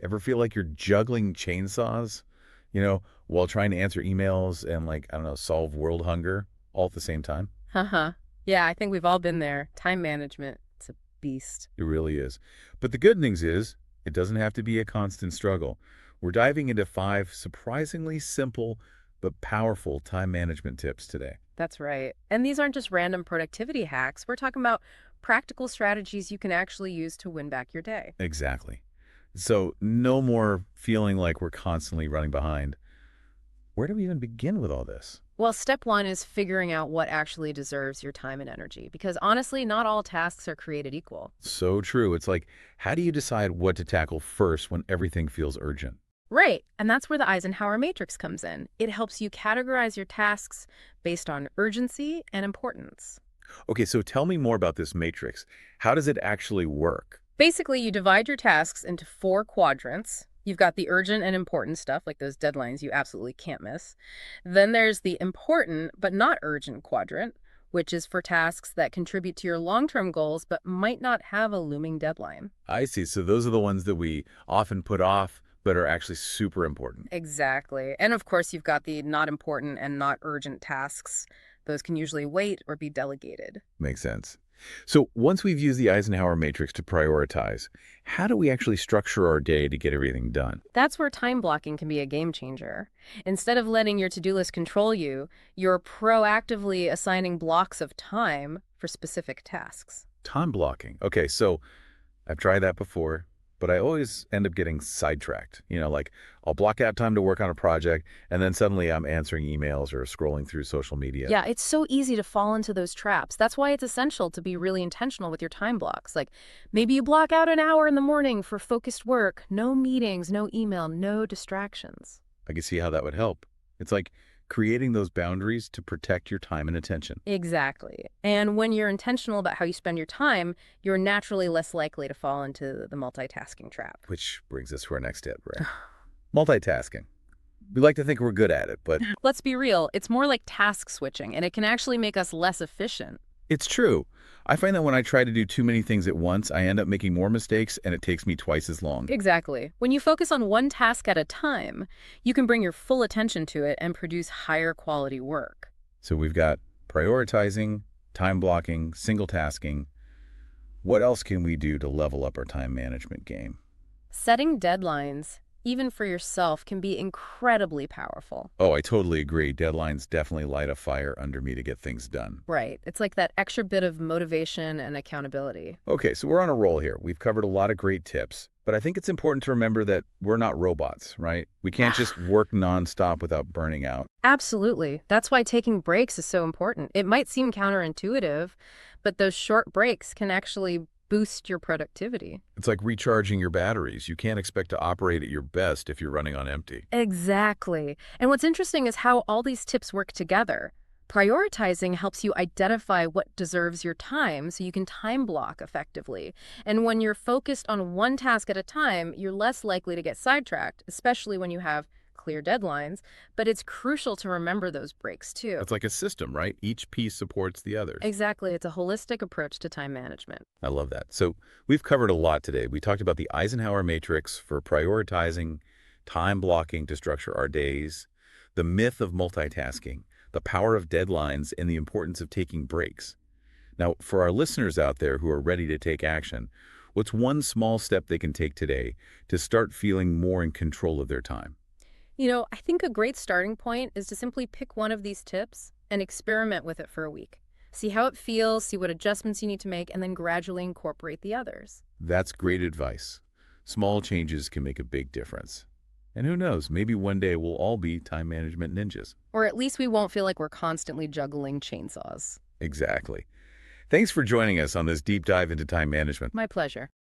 Ever feel like you're juggling chainsaws, while trying to answer emails and I don't know, solve world hunger all at the same time? Haha. Yeah, I think we've all been there. Time management, it's a beast. It really is. But the good news is, it doesn't have to be a constant struggle. We're diving into 5 surprisingly simple but powerful time management tips today. That's right. And these aren't just random productivity hacks. We're talking about practical strategies you can actually use to win back your day. Exactly. So no more feeling like we're constantly running behind. Where do we even begin with all this? Well, step one is figuring out what actually deserves your time and energy, because honestly, not all tasks are created equal. So true. It's like, how do you decide what to tackle first when everything feels urgent? Right. And that's where the Eisenhower matrix comes in. It helps you categorize your tasks based on urgency and importance. Okay, so tell me more about this matrix. How does it actually work? Basically, you divide your tasks into four quadrants. You've got the urgent and important stuff, like those deadlines you absolutely can't miss. Then there's the important but not urgent quadrant, which is for tasks that contribute to your long-term goals but might not have a looming deadline. I see. So those are the ones that we often put off, but are actually super important. Exactly. And of course, you've got the not important and not urgent tasks. Those can usually wait or be delegated. Makes sense. So once we've used the Eisenhower matrix to prioritize, how do we actually structure our day to get everything done? That's where time blocking can be a game changer. Instead of letting your to-do list control you, you're proactively assigning blocks of time for specific tasks. Time blocking. Okay, so I've tried that before, but I always end up getting sidetracked. Like I'll block out time to work on a project, and then suddenly I'm answering emails or scrolling through social media. Yeah, it's so easy to fall into those traps. That's why it's essential to be really intentional with your time blocks. Like maybe you block out an hour in the morning for focused work, no meetings, no email, no distractions. I can see how that would help. It's like creating those boundaries to protect your time and attention, Exactly. And when you're intentional about how you spend your time, you're naturally less likely to fall into the multitasking trap. which brings us to our next step, right? Multitasking. We like to think we're good at it, but Let's be real, it's more like task switching, and it can actually make us less efficient. it's true. I find that when I try to do too many things at once, I end up making more mistakes and it takes me twice as long. Exactly. When you focus on one task at a time, you can bring your full attention to it and produce higher quality work. So we've got prioritizing, time blocking, single tasking. What else can we do to level up our time management game? Setting deadlines, even for yourself, can be incredibly powerful. Oh, I totally agree. Deadlines definitely light a fire under me to get things done. Right. It's like that extra bit of motivation and accountability. Okay, so we're on a roll here. We've covered a lot of great tips, but I think it's important to remember that we're not robots, right? We can't just work nonstop without burning out. Absolutely. That's why taking breaks is so important. It might seem counterintuitive, but those short breaks can actually boost your productivity. It's like recharging your batteries. You can't expect to operate at your best if you're running on empty. Exactly. And what's interesting is how all these tips work together. Prioritizing helps you identify what deserves your time so you can time block effectively. And when you're focused on one task at a time, you're less likely to get sidetracked, especially when you have clear deadlines. But it's crucial to remember those breaks too. It's like a system, right? Each piece supports the others. Exactly. It's a holistic approach to time management. I love that. So we've covered a lot today. We talked about the Eisenhower matrix for prioritizing, time blocking to structure our days, the myth of multitasking, the power of deadlines, and the importance of taking breaks. Now, for our listeners out there who are ready to take action, what's one small step they can take today to start feeling more in control of their time? I think a great starting point is to simply pick one of these tips and experiment with it for a week. See how it feels, see what adjustments you need to make, and then gradually incorporate the others. That's great advice. Small changes can make a big difference. And who knows, maybe one day we'll all be time management ninjas. Or at least we won't feel like we're constantly juggling chainsaws. Exactly. Thanks for joining us on this deep dive into time management. My pleasure.